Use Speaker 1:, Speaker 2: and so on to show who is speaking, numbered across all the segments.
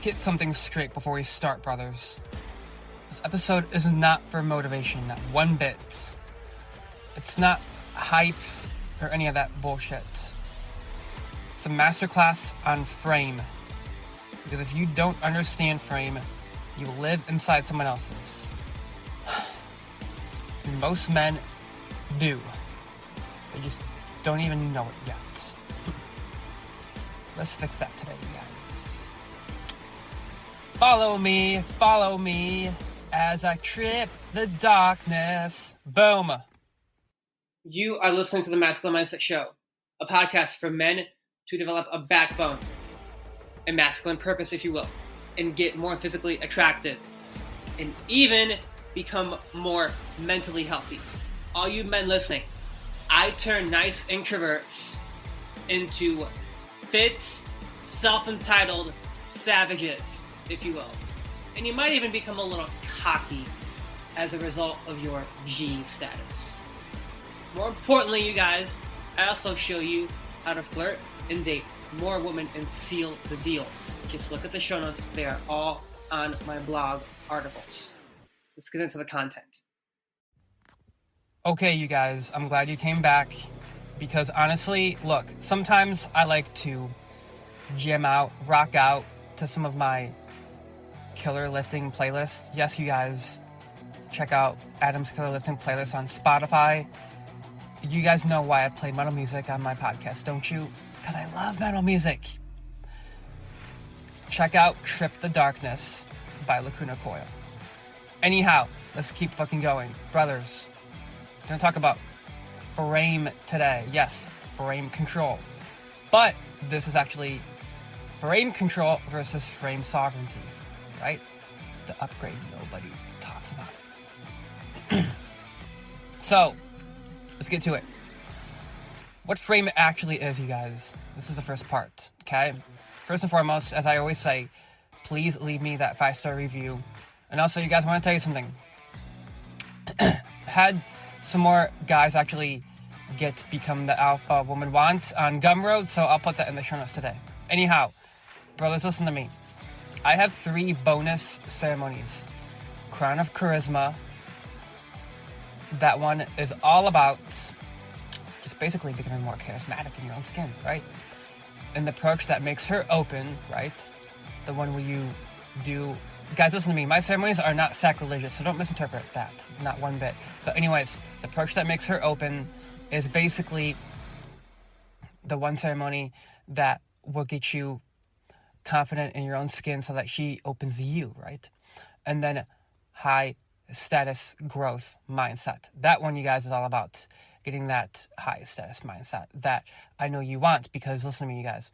Speaker 1: get something straight before we start, brothers. This episode is not for motivation, not one bit. It's not hype or any of that bullshit. It's a masterclass on frame. Because if you don't understand frame, you live inside someone else's. And most men do. They just don't even know it yet. Let's fix that today, you guys. Follow me as I trip the darkness. Boom. You are listening to the Masculine Mindset Show, a podcast for men to develop a backbone, a masculine purpose, if you will, and get more physically attractive, and even become more mentally healthy. All you men listening, I turn nice introverts into fit, self-entitled savages, if you will. And you might even become a little cocky as a result of your G status. More importantly, you guys, I also show you how to flirt and date more women and seal the deal. Just look at the show notes. They are all on my blog articles. Let's get into the content. Okay, you guys, I'm glad you came back because honestly, look, sometimes I like to jam out, rock out to some of my killer lifting playlists. Yes, you guys, check out Adam's Killer Lifting playlist on Spotify. You guys know why I play metal music on my podcast, don't you? Because I love metal music. Check out Trip the Darkness by Lacuna Coil. Anyhow, let's keep fucking going. Brothers, I'm going to talk about frame today. Yes, frame control. But this is actually frame control versus frame sovereignty, right? The upgrade nobody talks about. So, let's get to it. What frame actually is, you guys. This is the first part, okay? First and foremost, as I always say, please leave me that 5-star review. And also, you guys, I want to tell you something. Had some more guys actually become the alpha woman want on Gumroad, so I'll put that in the show notes today. Anyhow, brothers, listen to me. I have 3 bonus ceremonies. Crown of Charisma. That one is all about just basically becoming more charismatic in your own skin, right? An approach that makes her open, right? The one where you do... Guys, listen to me. My ceremonies are not sacrilegious, so don't misinterpret that. Not one bit. But anyways, the approach that makes her open is basically the one ceremony that will get you confident in your own skin so that she opens you, right? And then high status growth mindset. That one, you guys, is all about getting that high status mindset that I know you want, because listen to me, you guys.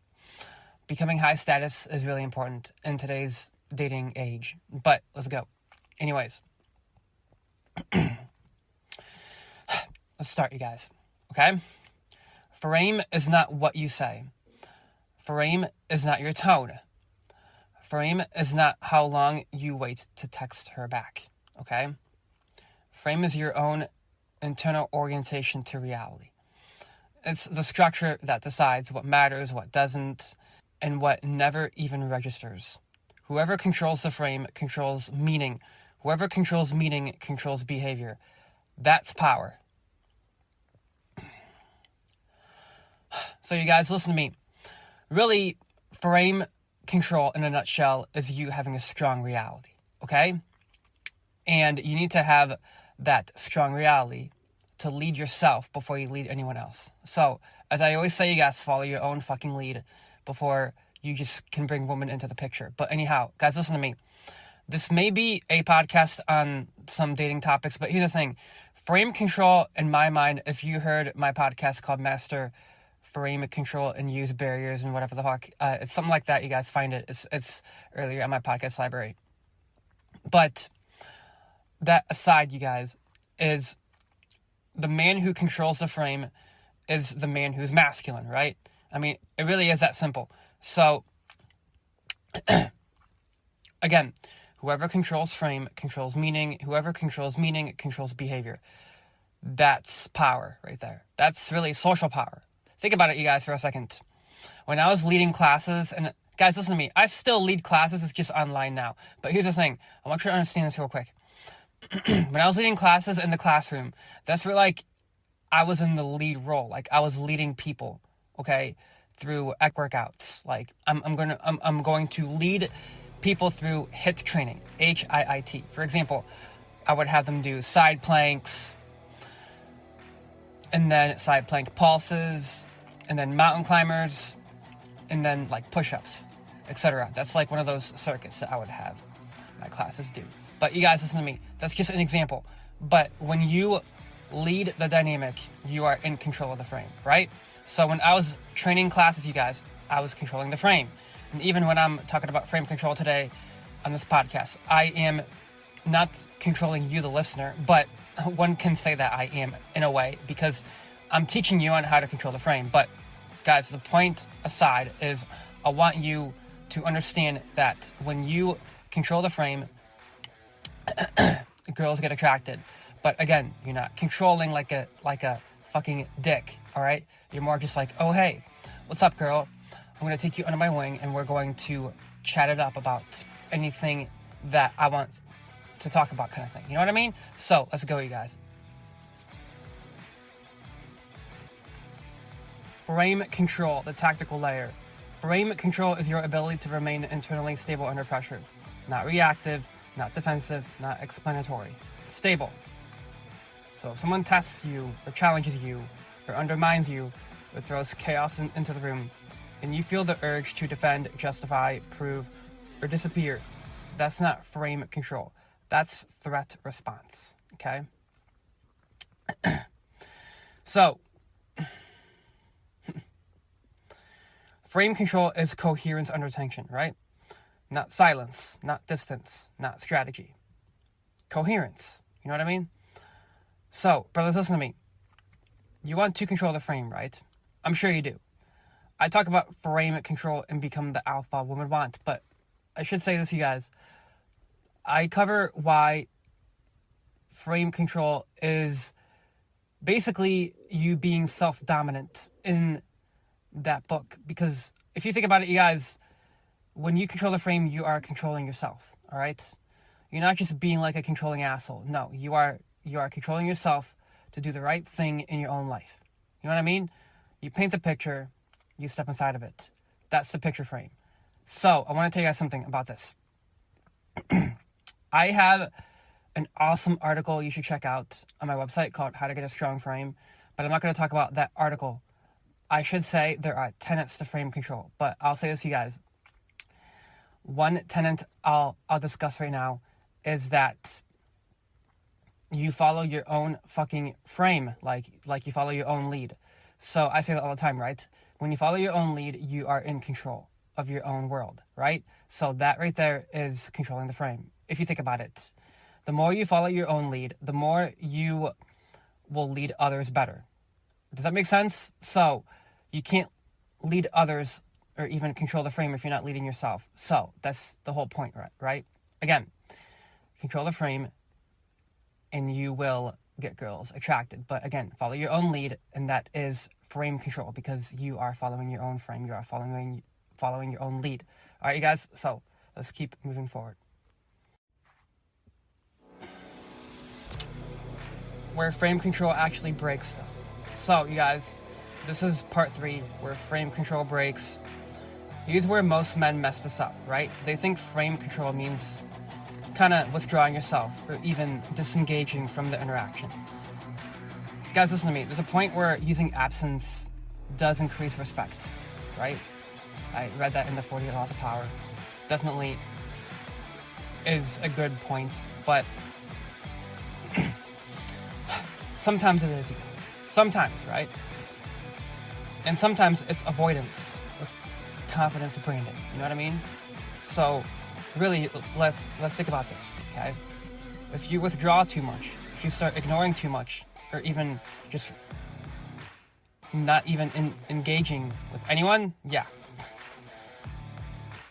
Speaker 1: Becoming high status is really important in today's dating age. But let's go. Anyways. Let's start, you guys. Okay? Frame is not what you say. Frame is not your tone. Frame is not how long you wait to text her back. Okay? Frame is your own internal orientation to reality. It's the structure that decides what matters, what doesn't, and what never even registers. Whoever controls the frame controls meaning. Whoever controls meaning controls behavior. That's power. So you guys, listen to me. Really, frame control in a nutshell is you having a strong reality, okay? And you need to have that strong reality to lead yourself before you lead anyone else. So, as I always say, you guys, follow your own fucking lead before you just can bring women into the picture. But anyhow, guys, listen to me. This may be a podcast on some dating topics, but here's the thing. Frame control, in my mind, if you heard my podcast called Master Frame Control and Use Barriers and whatever the fuck, it's something like that. You guys find it. It's earlier on my podcast library. But that aside, you guys, is the man who controls the frame is the man who's masculine, right? I mean, it really is that simple. So, again, whoever controls frame controls meaning. Whoever controls meaning controls behavior. That's power right there. That's really social power. Think about it, you guys, for a second. When I was leading classes, and Guys, listen to me. I still lead classes. It's just online now. But here's the thing. I want you to understand this real quick. When I was leading classes in the classroom, that's where, like, I was in the lead role. Like, I was leading people, okay, through EC workouts. Like, I'm going to lead people through HIIT training, HIIT. For example, I would have them do side planks, and then side plank pulses, and then mountain climbers, and then like push-ups, etc. That's like one of those circuits that I would have my classes do. But you guys, listen to me. That's just an example. But when you lead the dynamic, you are in control of the frame, right? So when I was training classes, you guys, I was controlling the frame. And even when I'm talking about frame control today on this podcast, I am not controlling you, the listener, but one can say that I am in a way, because I'm teaching you on how to control the frame. But guys, the point aside is I want you to understand that when you control the frame, girls get attracted. But again, you're not controlling like a fucking dick, all right? You're more just like, oh, hey, what's up, girl? I'm going to take you under my wing, and we're going to chat it up about anything that I want to talk about, kind of thing. You know what I mean? So let's go, you guys. Frame control, the tactical layer. Frame control is your ability to remain internally stable under pressure. Not reactive, not defensive, not explanatory. Stable. So if someone tests you, or challenges you, or undermines you, or throws chaos into the room, and you feel the urge to defend, justify, prove, or disappear, that's not frame control. That's threat response, okay? So, frame control is coherence under tension, right? Not silence, not distance, not strategy. Coherence, you know what I mean? So, brothers, listen to me. You want to control the frame, right? I'm sure you do. I talk about frame control and become the alpha women want, but I should say this, you guys. I cover why frame control is basically you being self-dominant in that book. Because if you think about it, you guys, when you control the frame, you are controlling yourself, all right? You're not just being like a controlling asshole. No, you are controlling yourself to do the right thing in your own life. You know what I mean? You paint the picture, you step inside of it. That's the picture frame. So I want to tell you guys something about this. I have an awesome article you should check out on my website called How to Get a Strong Frame, but I'm not going to talk about that article. I should say there are tenets to frame control, but I'll say this to you guys. One tenet I'll discuss right now is that you follow your own fucking frame, like you follow your own lead. So I say that all the time, right? When you follow your own lead, you are in control of your own world, right? So that right there is controlling the frame. If you think about it, the more you follow your own lead, the more you will lead others better. Does that make sense? So you can't lead others or even control the frame if you're not leading yourself. So that's the whole point, right? Again, control the frame and you will get girls attracted. But again, follow your own lead, and that is frame control, because you are following your own frame. You are following your own lead. All right, you guys, so let's keep moving forward. Where frame control actually breaks, though. So, you guys, this is part 3, where frame control breaks. Here's where most men mess this up, right? They think frame control means kind of withdrawing yourself or even disengaging from the interaction. Guys, listen to me. There's a point where using absence does increase respect, right? I read that in the 48 Laws of Power. Definitely is a good point, but sometimes it is. Sometimes, right? And sometimes it's avoidance with confidence branding. You know what I mean? So really, let's think about this, okay? If you withdraw too much, if you start ignoring too much, or even just not even engaging with anyone, yeah.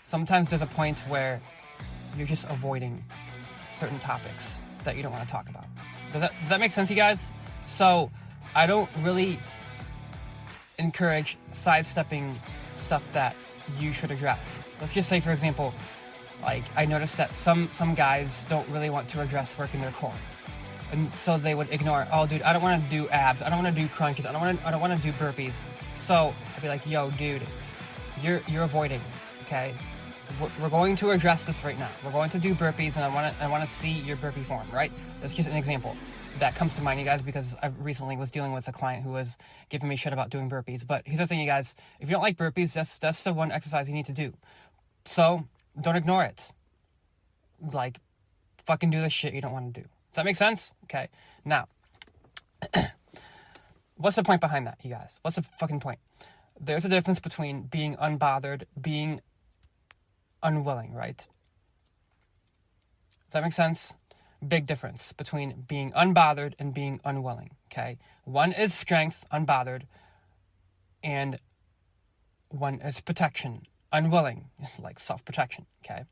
Speaker 1: Sometimes there's a point where you're just avoiding certain topics that you don't want to talk about. Does that make sense, you guys? So I don't really encourage sidestepping stuff that you should address. Let's just say, for example, like I noticed that some guys don't really want to address working their core. And so they would ignore, oh dude, I don't want to do abs, I don't want to do crunches, I don't want to do burpees. So I'd be like, yo dude, you're avoiding, okay? We're going to address this right now. We're going to do burpees, and I want to see your burpee form, right? That's just an example that comes to mind, you guys, because I recently was dealing with a client who was giving me shit about doing burpees. But here's the thing, you guys, if you don't like burpees, that's the one exercise you need to do. So don't ignore it. Like, fucking do the shit you don't want to do. Does that make sense? Okay. Now, what's the point behind that, you guys? What's the fucking point? There's a difference between being unbothered, being unwilling, right? Does that make sense? Big difference between being unbothered and being unwilling, okay? One is strength, unbothered, and one is protection, unwilling, like self-protection, okay?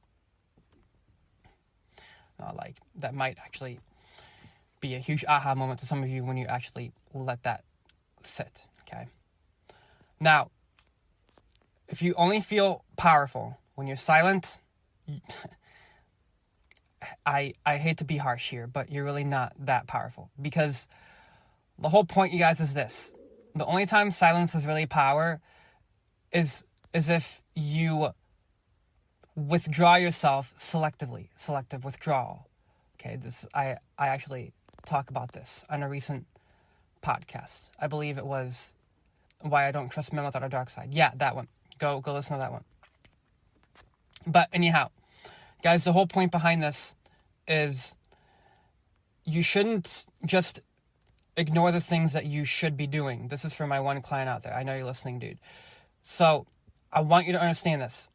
Speaker 1: Like, that might actually be a huge aha moment to some of you when you actually let that sit, okay? Now, if you only feel powerful when you're silent, I hate to be harsh here, but you're really not that powerful. Because the whole point, you guys, is this. The only time silence is really power is if you withdraw yourself selectively. Selective withdrawal. Okay, I actually talk about this on a recent podcast. I believe it was Why I Don't Trust Men Without a Dark Side. Yeah, that one. Go listen to that one. But anyhow, guys, the whole point behind this is you shouldn't just ignore the things that you should be doing. This is for my one client out there. I know you're listening, dude. So I want you to understand this.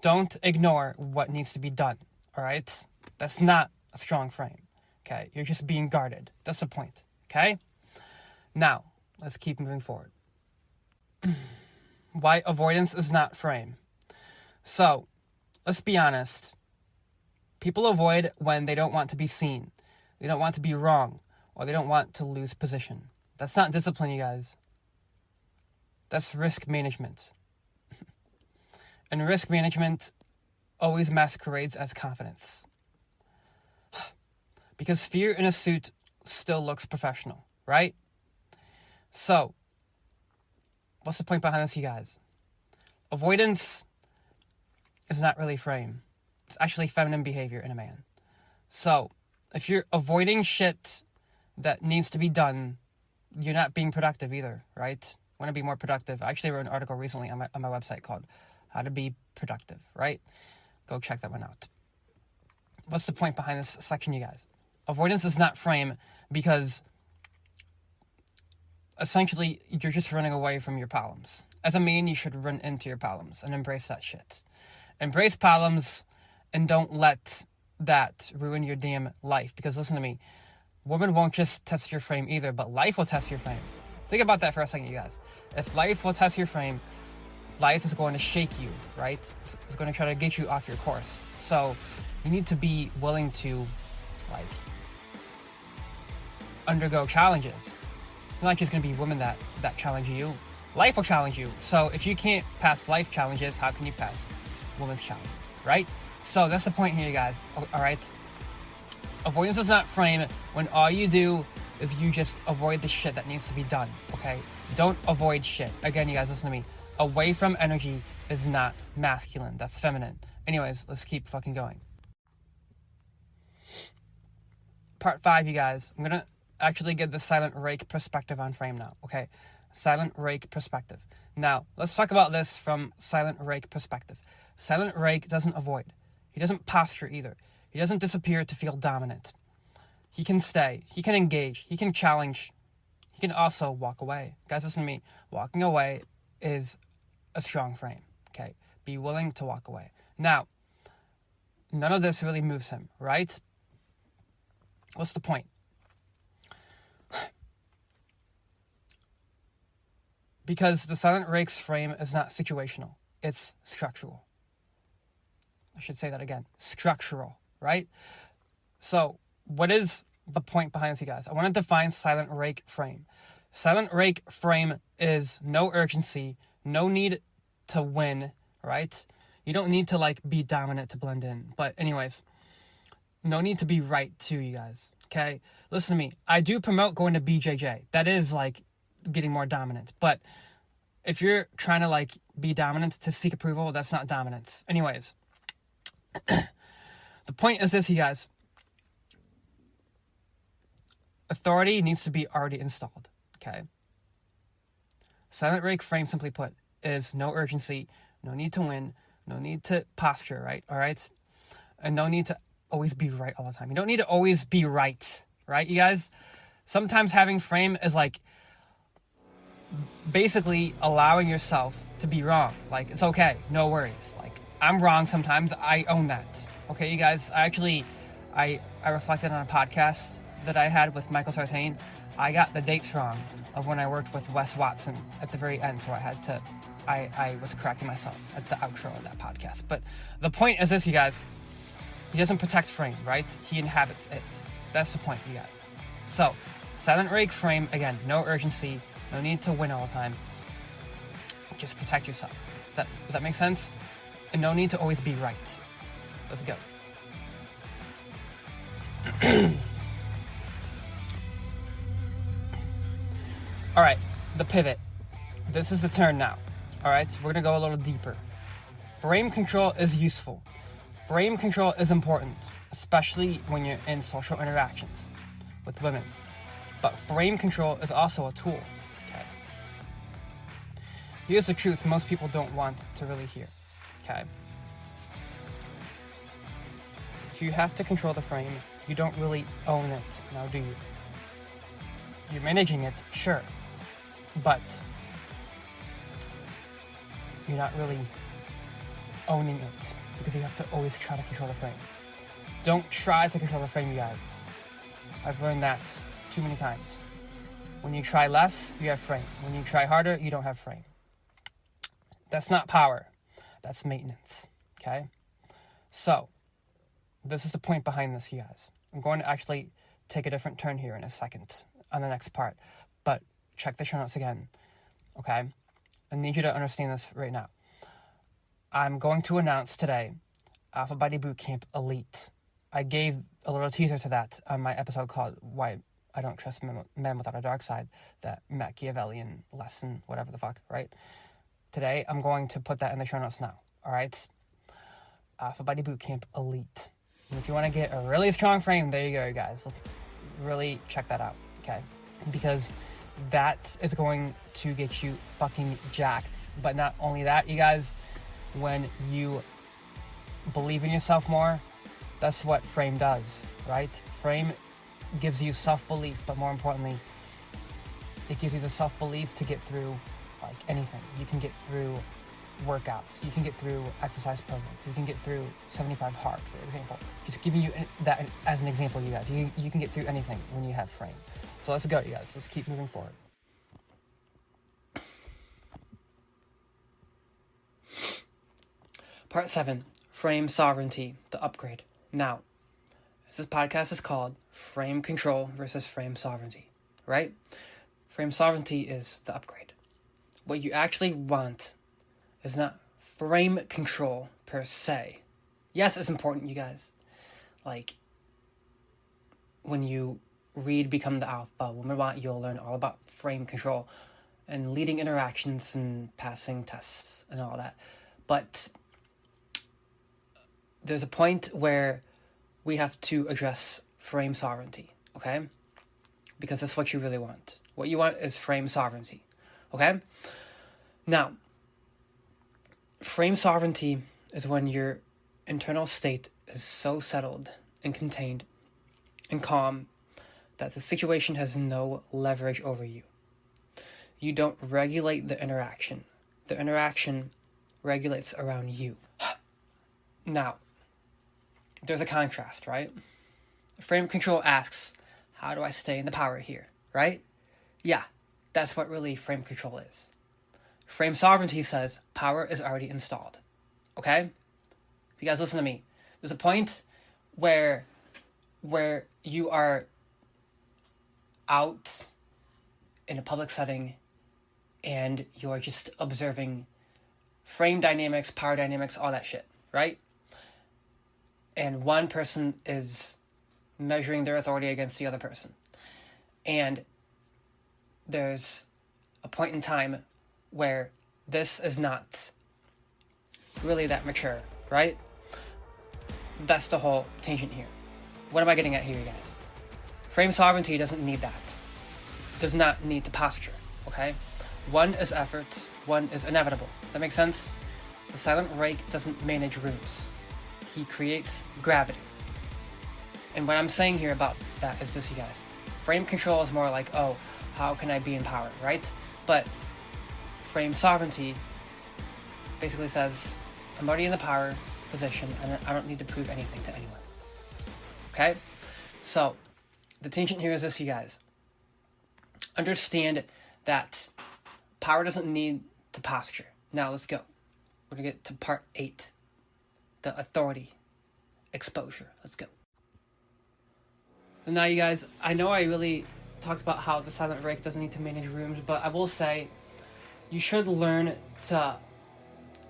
Speaker 1: Don't ignore what needs to be done, all right? That's not a strong frame, okay? You're just being guarded. That's the point, okay? Now, let's keep moving forward. Why avoidance is not frame. So, let's be honest. People avoid when they don't want to be seen. They don't want to be wrong. Or they don't want to lose position. That's not discipline, you guys. That's risk management. And risk management always masquerades as confidence. Because fear in a suit still looks professional, right? So, what's the point behind this, you guys? Avoidance is not really frame. It's actually feminine behavior in a man. So, if you're avoiding shit that needs to be done, you're not being productive either, right? Want to be more productive. I actually wrote an article recently on my website called How to Be Productive, right? Go check that one out. What's the point behind this section, you guys? Avoidance is not frame because essentially you're just running away from your problems. As a man, you should run into your problems and embrace that shit. Embrace problems and don't let that ruin your damn life. Because listen to me, women won't just test your frame either, but life will test your frame. Think about that for a second, you guys. If life will test your frame, life is going to shake you, right? It's going to try to get you off your course. So you need to be willing to, like, undergo challenges. It's not just going to be women that challenge you. Life will challenge you. So if you can't pass life challenges, how can you pass women's challenges, right? So that's the point here, you guys. All right? Avoidance is not frame when all you do is you just avoid the shit that needs to be done, okay? Don't avoid shit. Again, you guys, listen to me. Away from energy is not masculine. That's feminine. Anyways, let's keep fucking going. Part 5, you guys. I'm going to actually get the Silent Rake perspective on frame now, okay? Silent Rake perspective. Now, let's talk about this from Silent Rake perspective. Silent Rake doesn't avoid. He doesn't posture either. He doesn't disappear to feel dominant. He can stay. He can engage. He can challenge. He can also walk away. Guys, listen to me. Walking away is a strong frame, okay? Be willing to walk away. Now, none of this really moves him, right? What's the point? Because the Silent Rake's frame is not situational. It's structural. I should say that again. Structural, right? So, what is the point behind this, you guys? I want to define Silent Rake frame. Silent Rake frame is no urgency, no need to win, right? You don't need to like be dominant to blend in. But anyways, no need to be right too, you guys. Okay? Listen to me. I do promote going to BJJ. That is like getting more dominant. But if you're trying to like be dominant to seek approval, that's not dominance. Anyways, the point is this, you guys. Authority needs to be already installed. Okay? Silent Rake frame, simply put, is no urgency, no need to win, no need to posture, right? All right? And no need to always be right all the time. You don't need to always be right, you guys? Sometimes having frame is like basically allowing yourself to be wrong. Like, it's okay, no worries. Like, I'm wrong sometimes, I own that. Okay, you guys? I reflected on a podcast that I had with Michael Sartain. I got the dates wrong of when I worked with Wes Watson at the very end, so I was correcting myself at the outro of that podcast. But the point is this, you guys. He doesn't protect frame, right? He inhabits it. That's the point, you guys. So, Silent Rake frame, again, no urgency, no need to win all the time. Just protect yourself. Does that make sense? And no need to always be right. Let's go. All right, the pivot. This is the turn now. All right, so we're gonna go a little deeper. Frame control is useful. Frame control is important, especially when you're in social interactions with women. But frame control is also a tool. Okay. Here's the truth most people don't want to really hear. Okay. If you have to control the frame, you don't really own it, now do you? You're managing it, sure, but you're not really owning it because you have to always try to control the frame. Don't try to control the frame, you guys. I've learned that too many times. When you try less, you have frame. When you try harder, you don't have frame. That's not power. That's maintenance, okay? So, this is the point behind this, you guys. I'm going to actually take a different turn here in a second on the next part, but check the show notes again, okay? I need you to understand this right now. I'm going to announce today Alpha Body Bootcamp Elite. I gave a little teaser to that on my episode called Why I Don't Trust Men Without a Dark Side, that Machiavellian lesson, whatever the fuck, right? Today, I'm going to put that in the show notes now, all right? Alpha Body Bootcamp Elite. And if you want to get a really strong frame, there you go, you guys. Let's really check that out, okay? Because that is going to get you fucking jacked. But not only that, you guys, when you believe in yourself more, that's what frame does, right? Frame gives you self-belief, but more importantly, it gives you the self-belief to get through like anything. You can get through workouts, you can get through exercise programs, you can get through 75 hard, for example. Just giving you that as an example, you guys. You can get through anything when you have frame. So let's go, you guys. Let's keep moving forward. Part 7, Frame Sovereignty, the upgrade. Now, as this podcast is called, Frame Control versus Frame Sovereignty, right? Frame Sovereignty is the upgrade. What you actually want is not frame control per se. Yes, it's important, you guys. Like, when you read Become the Alpha, Woman Want, you'll learn all about frame control and leading interactions and passing tests and all that. But there's a point where we have to address frame sovereignty, okay? Because that's what you really want. What you want is frame sovereignty, okay? Now, frame sovereignty is when your internal state is so settled and contained and calm that the situation has no leverage over you. You don't regulate the interaction. The interaction regulates around you. Now, there's a contrast, right? Frame control asks, how do I stay in the power here, right? Yeah, that's what really frame control is. Frame sovereignty says power is already installed, okay? So you guys listen to me. There's a point where you are out in a public setting and you're just observing frame dynamics, power dynamics, all that shit, right? And one person is measuring their authority against the other person. And there's a point in time where this is not really that mature, right? That's the whole tangent here. What am I getting at here, you guys? Frame sovereignty doesn't need that. Does not need the posture, okay? One is effort, one is inevitable. Does that make sense? The Silent Rake doesn't manage rooms. He creates gravity. And what I'm saying here about that is this, you guys. Frame control is more like, oh, how can I be in power, right? But frame sovereignty basically says, I'm already in the power position and I don't need to prove anything to anyone. Okay? So, the tangent here is this, you guys. Understand that power doesn't need to posture. Now, let's go. We're going to get to part 8. The authority exposure. Let's go. Now, you guys, I know I really talked about how the Silent Rake doesn't need to manage rooms, but I will say you should learn to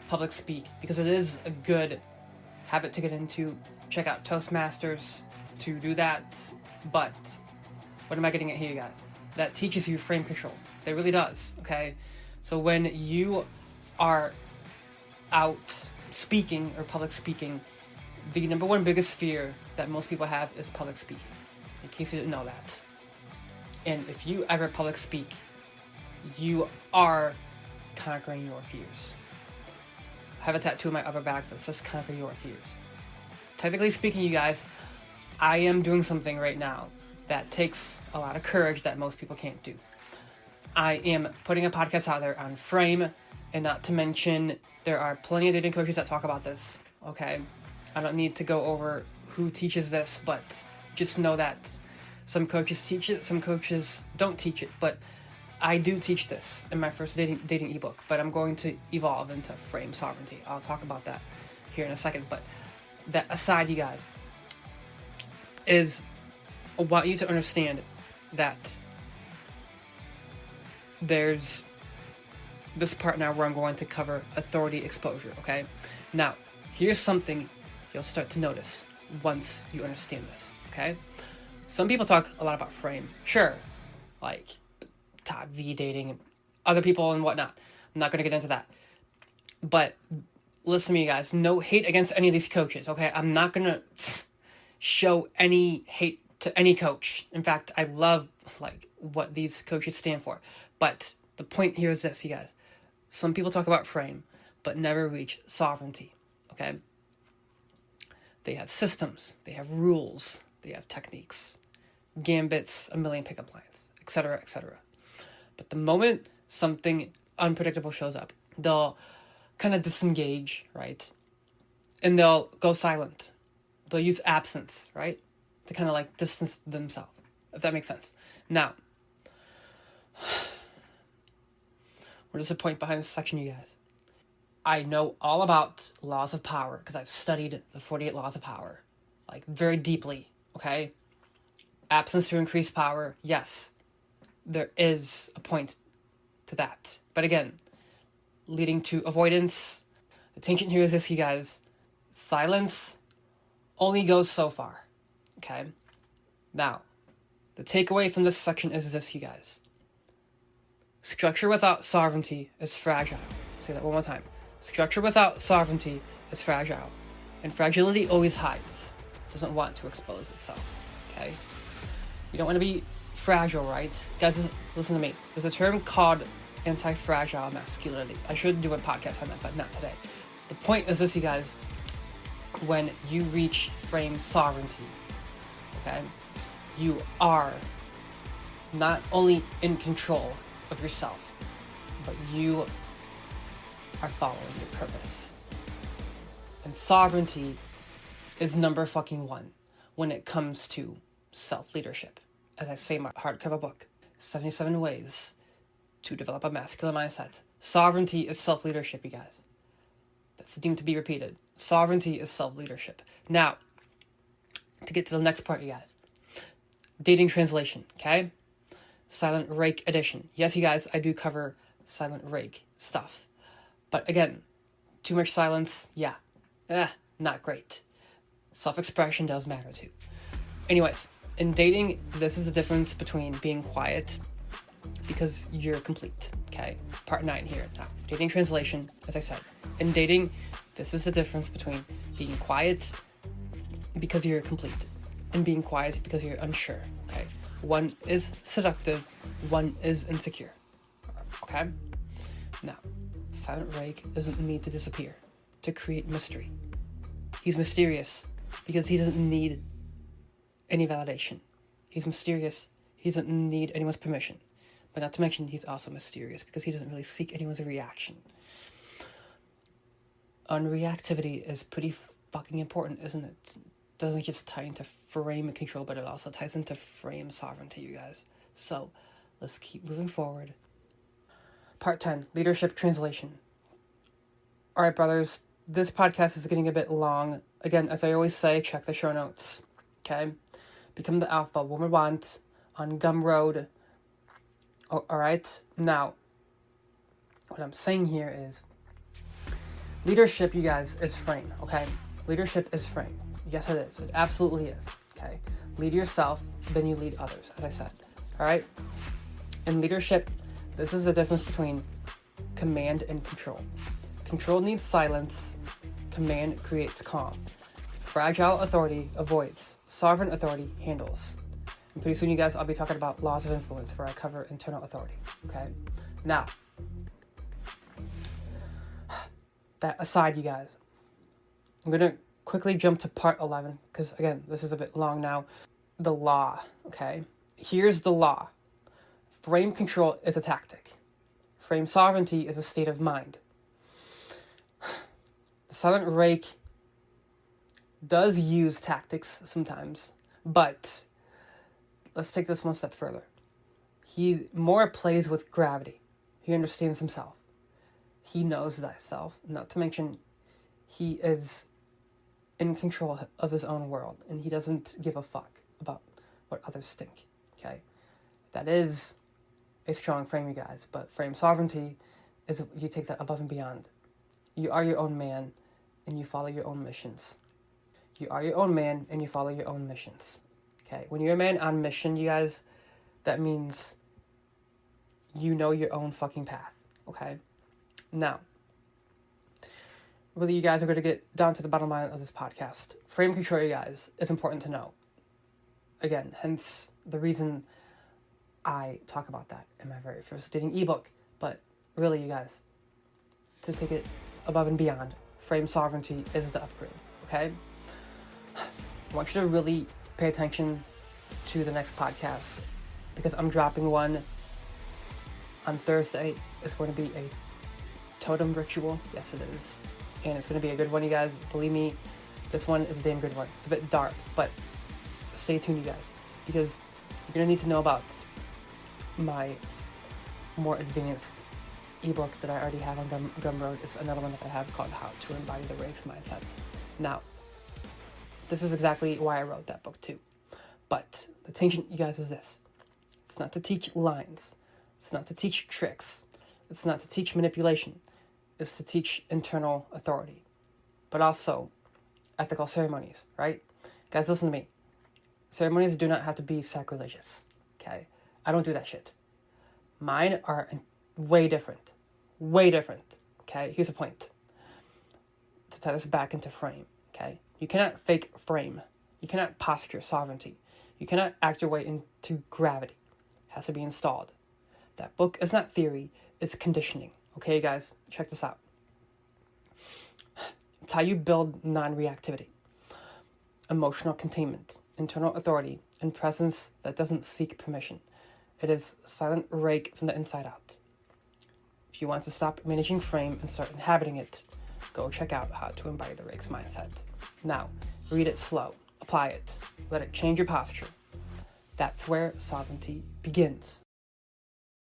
Speaker 1: public speak because it is a good habit to get into. Check out Toastmasters to do that. But what am I getting at here, you guys? That teaches you frame control. It really does, okay? So when you are out speaking or public speaking, the number one biggest fear that most people have is public speaking, in case you didn't know that. And if you ever public speak, you are conquering your fears. I have a tattoo in my upper back that says conquer your fears. Technically speaking, you guys, I am doing something right now that takes a lot of courage that most people can't do. I am putting a podcast out there on frame, and not to mention there are plenty of dating coaches that talk about this, okay? I don't need to go over who teaches this, but just know that some coaches teach it, some coaches don't teach it, but I do teach this in my first dating ebook, but I'm going to evolve into frame sovereignty. I'll talk about that here in a second, but that aside, you guys, is I want you to understand that there's this part now where I'm going to cover authority exposure, okay? Now, here's something you'll start to notice once you understand this, okay? Some people talk a lot about frame. Sure, like Todd V dating and other people and whatnot. I'm not going to get into that. But listen to me, guys. No hate against any of these coaches, okay? I'm not going to show any hate to any coach. In fact, I love like what these coaches stand for. But the point here is this, you guys. Some people talk about frame, but never reach sovereignty, okay? They have systems, they have rules, they have techniques, gambits, a million pickup lines, etc., etc. But the moment something unpredictable shows up, they'll kind of disengage, right? And they'll go silent. They'll use absence, right? To kind of like distance themselves, if that makes sense. Now, what is the point behind this section, you guys? I know all about laws of power because I've studied the 48 laws of power, like very deeply, okay? Absence to increase power, yes, there is a point to that. But again, leading to avoidance, the tangent here is this, you guys. Silence only goes so far, okay? Now, the takeaway from this section is this, you guys. Structure without sovereignty is fragile. Say that one more time. Structure without sovereignty is fragile. And fragility always hides. Doesn't want to expose itself. Okay? You don't want to be fragile, right? Guys, listen to me. There's a term called anti-fragile masculinity. I should do a podcast on that, but not today. The point is this, you guys. When you reach frame sovereignty, okay, you are not only in control of yourself, but you are following your purpose. And sovereignty is number fucking one when it comes to self-leadership. As I say in my hardcover book, 77 Ways to Develop a Masculine Mindset. Sovereignty is self-leadership, you guys. That's deemed to be repeated. Sovereignty is self-leadership. Now, to get to the next part, you guys. Dating translation, okay? Silent Rake edition. Yes, you guys, I do cover Silent Rake stuff. But again, Too much silence, yeah. Not great. Self-expression does matter too. Anyways, in dating, this is the difference between being quiet because you're complete, okay? Part 9 here. Now, dating translation, as I said. In dating, this is the difference between being quiet because you're complete and being quiet because you're unsure, okay? One is seductive, one is insecure, okay? Now, Silent Rake doesn't need to disappear to create mystery. He's mysterious because he doesn't need any validation. He's mysterious. He doesn't need anyone's permission. But not to mention, he's also mysterious because he doesn't really seek anyone's reaction. Reactivity is pretty fucking important, isn't it? It doesn't just tie into frame and control, but it also ties into frame sovereignty, you guys. So, let's keep moving forward. Part 10, leadership translation. Alright, brothers, this podcast is getting a bit long. Again, as I always say, check the show notes. Okay? Become the alpha woman wants on Gumroad. Alright? Now, what I'm saying here is leadership, you guys, is frame, okay? Leadership is frame. Yes, it is. It absolutely is, okay? Lead yourself, then you lead others, as I said. Alright? In leadership, this is the difference between command and control. Control needs silence. Command creates calm. Fragile authority avoids. Sovereign authority handles. And pretty soon, you guys, I'll be talking about laws of influence where I cover internal authority. Okay? Now, that aside, you guys, I'm going to quickly jump to part 11 because, again, this is a bit long now. The law, okay? Here's the law. Frame control is a tactic. Frame sovereignty is a state of mind. The Silent Rake does use tactics sometimes, but let's take this one step further. He more plays with gravity. He understands himself. He knows thyself. Not to mention, he is in control of his own world, and he doesn't give a fuck about what others think, okay? That is a strong frame, you guys, but frame sovereignty is you take that above and beyond. You are your own man, and you follow your own missions. You are your own man, and you follow your own missions. Okay? When you're a man on mission, you guys, that means you know your own fucking path. Okay? Now, really, you guys are going to get down to the bottom line of this podcast. Frame control, you guys, is important to know. Again, hence the reason I talk about that in my very first dating ebook. But really, you guys, to take it above and beyond, frame sovereignty is the upgrade, okay? I want you to really pay attention to the next podcast because I'm dropping one on Thursday. It's going to be a totem ritual. Yes, it is. And it's going to be a good one, you guys. Believe me, this one is a damn good one. It's a bit dark, but stay tuned, you guys, because you're going to need to know about my more advanced ebook that I already have on Gumroad. It's another one that I have called How to Embody the Rake's Mindset. Now, this is exactly why I wrote that book too. But the tension, you guys, is this. It's not to teach lines. It's not to teach tricks. It's not to teach manipulation. It's to teach internal authority. But also ethical ceremonies, right? Guys, listen to me. Ceremonies do not have to be sacrilegious, okay? I don't do that shit. Mine are way different. Way different, okay? Here's the point. To tie this back into frame, okay? You cannot fake frame. You cannot posture sovereignty. You cannot act your way into gravity. It has to be installed. That book is not theory, it's conditioning. Okay, guys, check this out. It's how you build non-reactivity. Emotional containment, internal authority, and presence that doesn't seek permission. It is Silent Rake from the inside out. If you want to stop managing frame and start inhabiting it, go check out How to Embody the Rake's Mindset. Now, read it slow, apply it, let it change your posture. That's where sovereignty begins.